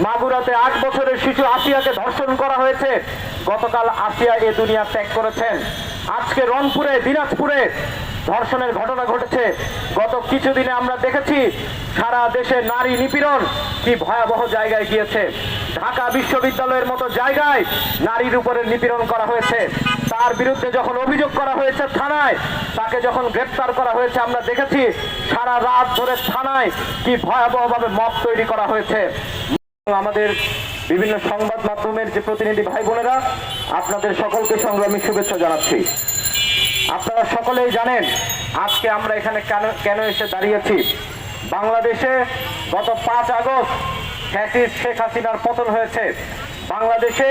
মাগুরাতে 8 বছরের শিশু আসিয়াকে ধর্ষণ করা হয়েছে। গতকাল আসিয়া এ দুনিয়া ত্যাগ করেছেন। আজকে রংপুরে, দিনাজপুরে ধর্ষণের ঘটনা ঘটেছে। গত কিছুদিনে আমরা দেখেছি সারা দেশে নারী নিপীড়ন কি ভয়াবহ জায়গায় গিয়েছে। ঢাকা বিশ্ববিদ্যালয়ের মতো জায়গায় নারীর উপরে নিপীড়ন করা হয়েছে। তার বিরুদ্ধে যখন অভিযোগ করা হয়েছে থানায়, তাকে যখন গ্রেফতার করা হয়েছে, আমরা দেখেছি সারা রাত ধরে থানায় কি ভয়াবহভাবে মব তৈরি করা হয়েছে। আমাদের বিভিন্ন সংবাদ মাধ্যমের যে প্রতিনিধি ভাই বোনেরা, আপনাদের সকলকে সংগ্রামী শুভেচ্ছা জানাচ্ছি। আপনারা সকলেই জানেন আজকে আমরা এখানে কেন এসে দাঁড়িয়েছি। বাংলাদেশে গত 5 আগস্ট ফ্যাসিস্ট শেখ হাসিনার পতন হয়েছে। বাংলাদেশে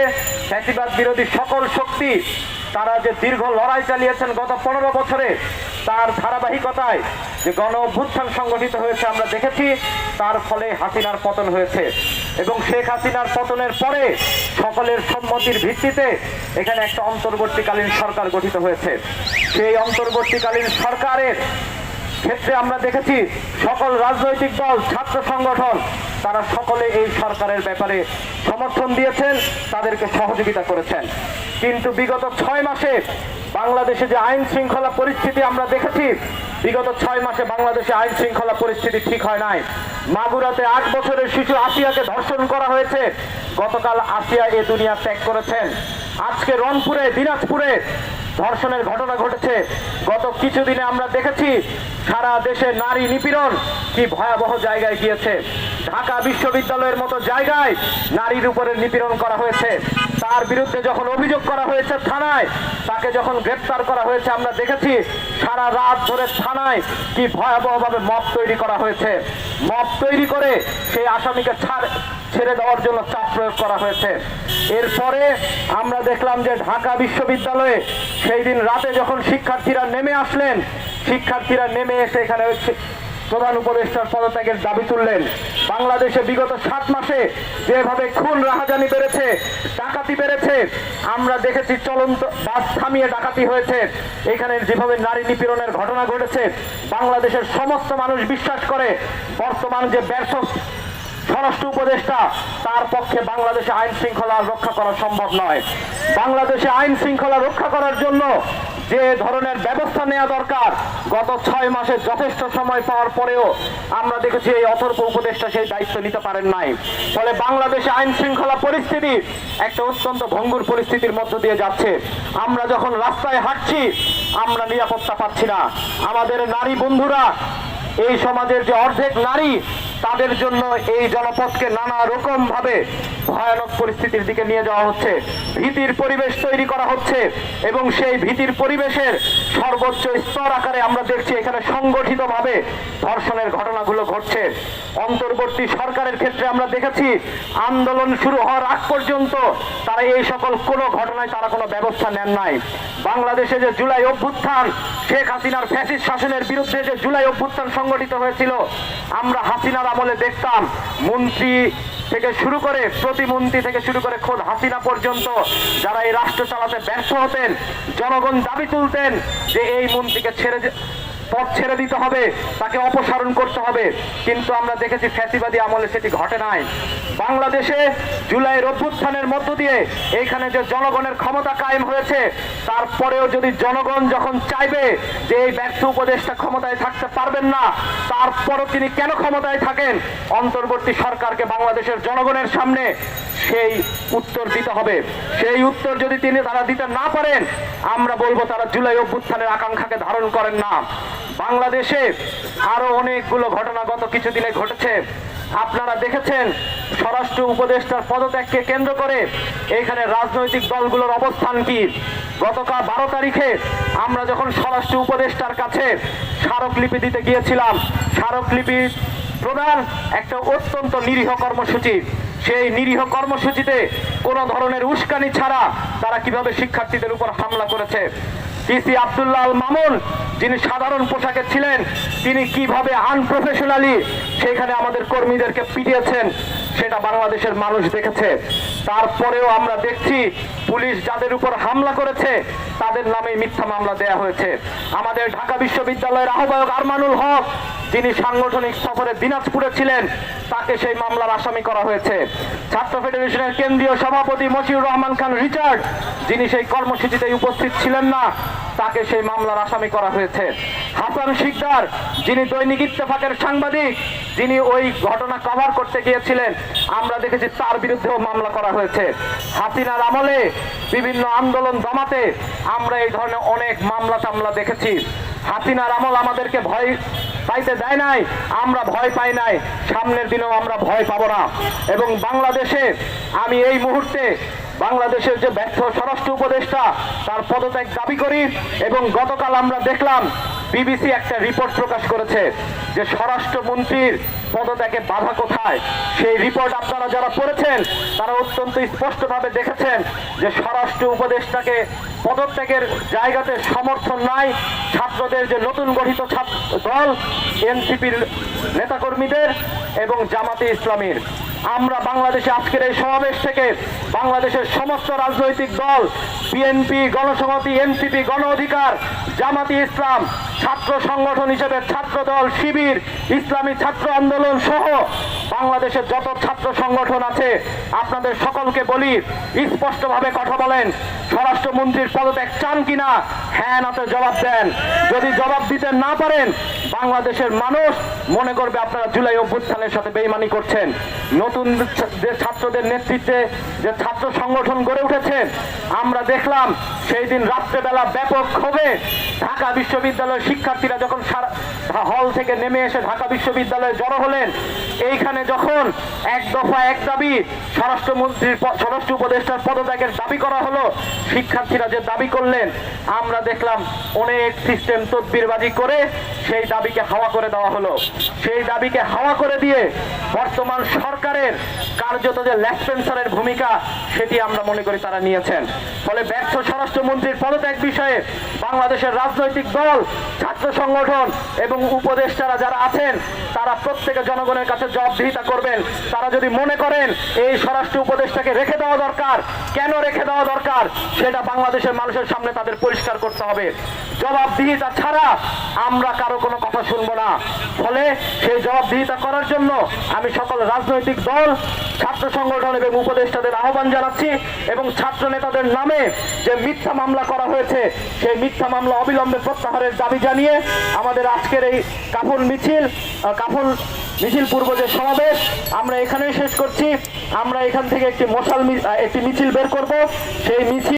ফ্যাসিবাদ বিরোধী সকল শক্তি তারা যে দীর্ঘ লড়াই চালিয়েছেন গত 15 বছরে, তার ধারাবাহিকতায় যে গণ অভ্যুত্থান সংগঠিত হয়েছে আমরা দেখেছি। তার ফলে হাসিনার পতন হয়েছে এবং শেখ হাসিনার পতনের পরে সকলের সম্মতির ভিত্তিতে এখানে একটা অন্তর্বর্তীকালীন সরকার গঠিত হয়েছে। সেই অন্তর্বর্তীকালীন সরকারের ক্ষেত্রে আমরা দেখেছি সকল রাজনৈতিক দল, ছাত্র সংগঠন তারা সকলে এই সরকারের ব্যাপারে সমর্থন দিয়েছেন, তাদেরকে সহযোগিতা করেছেন। কিন্তু বিগত 6 মাসে বাংলাদেশে যে আইন শৃঙ্খলা পরিস্থিতি আমরা দেখেছি, বিগত 6 মাসে বাংলাদেশে আইন শৃঙ্খলা পরিস্থিতি ঠিক হয় নাই। মাগুরাতে 8 বছরের শিশু আসিয়াকে ধর্ষণ করা হয়েছে। গতকাল আসিয়া এ দুনিয়া ত্যাগ করেছেন। আজকে রংপুরে, দিনাজপুরে ধর্ষণের ঘটনা ঘটেছে। গত কিছুদিনে আমরা দেখেছি সারা দেশে নারী নিপীড়ন কি ভয়াবহ জায়গায় গিয়েছে। ঢাকা বিশ্ববিদ্যালয়ের মতো জায়গায় নারীর উপরে নিপীড়ন করা হয়েছে। তার বিরুদ্ধে যখন অভিযোগ করা হয়েছে থানায়, তাকে যখন গ্রেফতার করা হয়েছে, আমরা দেখেছি সারা রাত ধরে থানায় কি ভয়াবহভাবে মব তৈরি করা হয়েছে। মব তৈরি করে সেই আসামিকে ছেড়ে দেওয়ার জন্য চাপ প্রয়োগ করা হয়েছে। এরপরে আমরা দেখলাম যে ঢাকা বিশ্ববিদ্যালয়ে সেই দিন রাতে যখন শিক্ষার্থীরা নেমে আসলেন, শিক্ষার্থীরা নেমে এসে এখানে প্রধান উপদেষ্টার পদত্যাগের দাবি তুললেন। বাংলাদেশে বিগত 7 মাসে যেভাবে খুন রাহাজানি বেড়েছে, ডাকাতি বেড়েছে, আমরা দেখেছি চলন্ত বাস থামিয়ে ডাকাতি হয়েছে, এখানে যেভাবে নারী নিপীড়নের ঘটনা ঘটেছে, বাংলাদেশের সমস্ত মানুষ বিশ্বাস করে বর্তমান যে ব্যর্থ স্বরাষ্ট্র উপদেষ্টা, তার পক্ষে বাংলাদেশে আইন শৃঙ্খলা রক্ষা করা সম্ভব নয়। বাংলাদেশে আইন শৃঙ্খলা রক্ষা করার জন্য যে ধরনের ব্যবস্থা নেওয়া দরকার, গত 6 মাসে যথেষ্ট সময় পাওয়ার পরেও আমরা দেখেছি এই অথর্ব উপদেষ্টা সেই দায়িত্ব নিতে পারেন নাই। ফলে বাংলাদেশে আইন শৃঙ্খলা পরিস্থিতি একটা অত্যন্ত ভঙ্গুর পরিস্থিতির মধ্য দিয়ে যাচ্ছে। আমরা যখন রাস্তায় হাঁটছি আমরা নিরাপত্তা পাচ্ছি না। আমাদের নারী বন্ধুরা, এই সমাজের যে অর্ধেক নারী, তাদের জন্য এই জনপথকে নানা রকম ভাবে ভয়ানক পরিস্থিতির দিকে নিয়ে যাওয়া হচ্ছে। ভীতির পরিবেশ তৈরি করা হচ্ছে এবং সেই ভীতির পরিবেশের সর্বোচ্চ স্তর আকারে আমরা দেখছি এখানে সংগঠিতভাবে ধর্ষণের ঘটনাগুলো ঘটছে। অন্তর্বর্তী সরকারের ক্ষেত্রে আমরা দেখেছি আন্দোলন শুরু হওয়ার আগ পর্যন্ত তারা এই সকল কোনো ঘটনায় তারা কোনো ব্যবস্থা নেন নাই। বাংলাদেশে যে জুলাই অভ্যুত্থান, শেখ হাসিনার ফ্যাসিস্ট শাসনের বিরুদ্ধে যে জুলাই অভ্যুত্থান সংগঠিত হয়েছিল, আমরা হাসিনার আমলে দেখতাম মন্ত্রী থেকে শুরু করে, প্রতিমন্ত্রী থেকে শুরু করে খোদ হাসিনা পর্যন্ত যারা এই রাষ্ট্র চালাতে ব্যর্থ হতেন, জনগণ দাবি তুলতেন যে এই মন্ত্রীকে পদ ছেড়ে দিতে হবে, তাকে অপসারণ করতে হবে। কিন্তু আমরা দেখেছি ফ্যাসিবাদী আমলে সেটি ঘটে নাই। বাংলাদেশে জুলাইয়ের অভ্যুত্থানের মধ্য দিয়ে এইখানে যে জনগণের ক্ষমতা কায়েম হয়েছে, তারপরেও যদি জনগণ যখন চাইবে যে এই ব্যর্থ উপদেষ্টা ক্ষমতায় থাকতে পারবেন না, তারপরও তিনি কেন ক্ষমতায় থাকেন, অন্তর্বর্তী সরকারকে বাংলাদেশের জনগণের সামনে সেই উত্তর দিতে হবে। সেই উত্তর যদি তারা দিতে না পারেন, আমরা বলবো তারা জুলাই অভ্যুত্থানের আকাঙ্ক্ষাকে ধারণ করেন না। বাংলাদেশে আরো অনেকগুলো ঘটনা গত কিছুদিনে ঘটেছে। আপনারা দেখেছেন স্বরাষ্ট্র উপদেষ্টার পদত্যাগকে কেন্দ্র করে এখানে রাজনৈতিক দলগুলোর অবস্থান কি। গতকাল 12 তারিখে আমরা যখন স্বরাষ্ট্র উপদেষ্টার কাছে স্মারকলিপি দিতে গিয়েছিলাম, স্মারকলিপি প্রদান একটা অত্যন্ত নিরীহ কর্মসূচি। সেই নিরীহ কর্মসূচিতে কোনো ধরনের উস্কানি ছাড়া তারা কিভাবে শিক্ষার্থীদের উপর হামলা করেছে। ডিসি আব্দুল্লাহ আল মামুন, যিনি সাধারণ পোশাকে ছিলেন, তিনি কিভাবে আনপ্রফেশনালি সেখানে আমাদের কর্মীদেরকে পিটিয়েছেন সেটা বাংলাদেশের মানুষ দেখেছে। তারপরেও আমরা দেখছি পুলিশ যাদের উপর হামলা করেছে তাদের নামে মিথ্যা মামলা দেয়া হয়েছে। আমাদের ঢাকা বিশ্ববিদ্যালয়ের আহ্বায়ক আরমানুল হক, যিনি সাংগঠনিক সফরে দিনাজপুরে ছিলেন, তাকে সেই মামলার আসামি করা হয়েছে। ছাত্র ফেডারেশনের কেন্দ্রীয় সভাপতি মশিউর রহমান খান রিচার্ড, যিনি সেই কর্মসূচিতে উপস্থিত ছিলেন না, তাকে সেই মামলার আসামি করা হয়েছে। হাসান শিকদার, যিনি দৈনিক ইত্তেফাকের সাংবাদিক, যিনি ওই ঘটনা কভার করতে গিয়েছিলেন, আমরা দেখেছি তার বিরুদ্ধেও মামলা করা হয়েছে। হাসিনার আমলে বিভিন্ন আন্দোলন দমাতে আমরা এই ধরনের অনেক মামলা টামলা দেখেছি। হাসিনার আমল আমাদেরকে ভয় পাইতে দেয় নাই, আমরা ভয় পাই নাই, সামনের দিনেও আমরা ভয় পাবো না। এবং বাংলাদেশে আমি এই মুহূর্তে বাংলাদেশের যে ব্যর্থ স্বরাষ্ট্র উপদেষ্টা, তার পদত্যাগ দাবি করি। এবং গতকাল আমরা দেখলাম বিবিসি একটা রিপোর্ট প্রকাশ করেছে যে স্বরাষ্ট্রমন্ত্রীর পদত্যাগে বাধা কোথায়। সেই রিপোর্ট আপনারা যারা পড়েছেন তারা অত্যন্ত স্পষ্টভাবে দেখেছেন যে স্বরাষ্ট্র উপদেষ্টাকে পদত্যাগের জায়গাতে সমর্থন নাই ছাত্রদের যে নতুন গঠিত দল এনসিপির নেতাকর্মীদের এবং জামাতে ইসলামীর। আমরা বাংলাদেশে আজকের এই সমাবেশ থেকে বাংলাদেশের সমস্ত রাজনৈতিক দল, বিএনপি, গণসংহতি, এনসিপি, গণ অধিকার, জামাতে ইসলাম, ছাত্র সংগঠন হিসেবে ছাত্র দল, শিবির, ইসলামী ছাত্র আন্দোলন সহ বাংলাদেশের যত ছাত্র সংগঠন আছে, আপনাদের সকলকে বলি স্পষ্টভাবে কথা বলেন, স্বরাষ্ট্রমন্ত্রীর পদত্যাগ চান কিনা? হ্যাঁ নাতে জবাব দেন। যদি জবাব দিতে না পারেন, বাংলাদেশের মানুষ মনে করবে আপনারা জুলাই অভ্যুত্থানের সাথে বেইমানি করছেন। নতুন যে ছাত্রদের নেতৃত্বে যে ছাত্র সংগঠন গড়ে উঠেছে, আমরা দেখলাম সেই দিন রাত্রেবেলা ব্যাপক ক্ষোভে ঢাকা বিশ্ববিদ্যালয়ের শিক্ষার্থীরা যখন হল থেকে নেমে এসে ঢাকা বিশ্ববিদ্যালয়ে জড়ো হলেন, এইখানে যখন এক দফা এক দাবি স্বরাষ্ট্র উপদেষ্টার পদত্যাগের দাবি করা হলো, শিক্ষার্থীরা যে দাবি করলেন, আমরা দেখলাম অনেক সিস্টেম তদবিরবাজি করে সেই দাবিকে হাওয়া করে দেওয়া হলো। সেই দাবিকে হাওয়া করে দিয়ে বর্তমান সরকারের কার্যত যে লেসপেন্সারের ভূমিকা, সেটি আমরা মনে করি তারা নিয়েছেন। ফলে ব্যর্থ স্বরাষ্ট্রমন্ত্রীর পদত্যাগ বিষয়ে বাংলাদেশের রাজনৈতিক দল, ছাত্র সংগঠন এবং উপদেষ্টারা যারা আছেন, তারা প্রত্যেকে জনগণের কাছে জবাবদিহিতা করবেন। তারা যদি মনে করেন এই স্বরাষ্ট্র উপদেষ্টাকে রেখে দেওয়া দরকার, কেন রেখে দেওয়া দরকার, সেটা বাংলাদেশের মানুষের সামনে তাদের পরিষ্কার করতে হবে। জবাবদিহিতা ছাড়া আমরা কারো কোনো কথা শুনবো না। ফলে সেই জবাবদিহিতা করার জন্য আমি সকল রাজনৈতিক দল, ছাত্র সংগঠন এবং উপদেষ্টাদের আহ্বান জানাচ্ছি এবং ছাত্র নেতাদের নামে যে মিথ্যা মামলা করা হয়েছে, সেই মিথ্যা মামলা অবিলম্বে প্রত্যাহারের দাবি জানিয়ে আমাদের আজকের এই কাফন মিছিল পূর্ব যে সমাবেশ আমরা এখানেই শেষ করছি। আমরা এখান থেকে একটি মিছিল বের করব। সেই মিছিল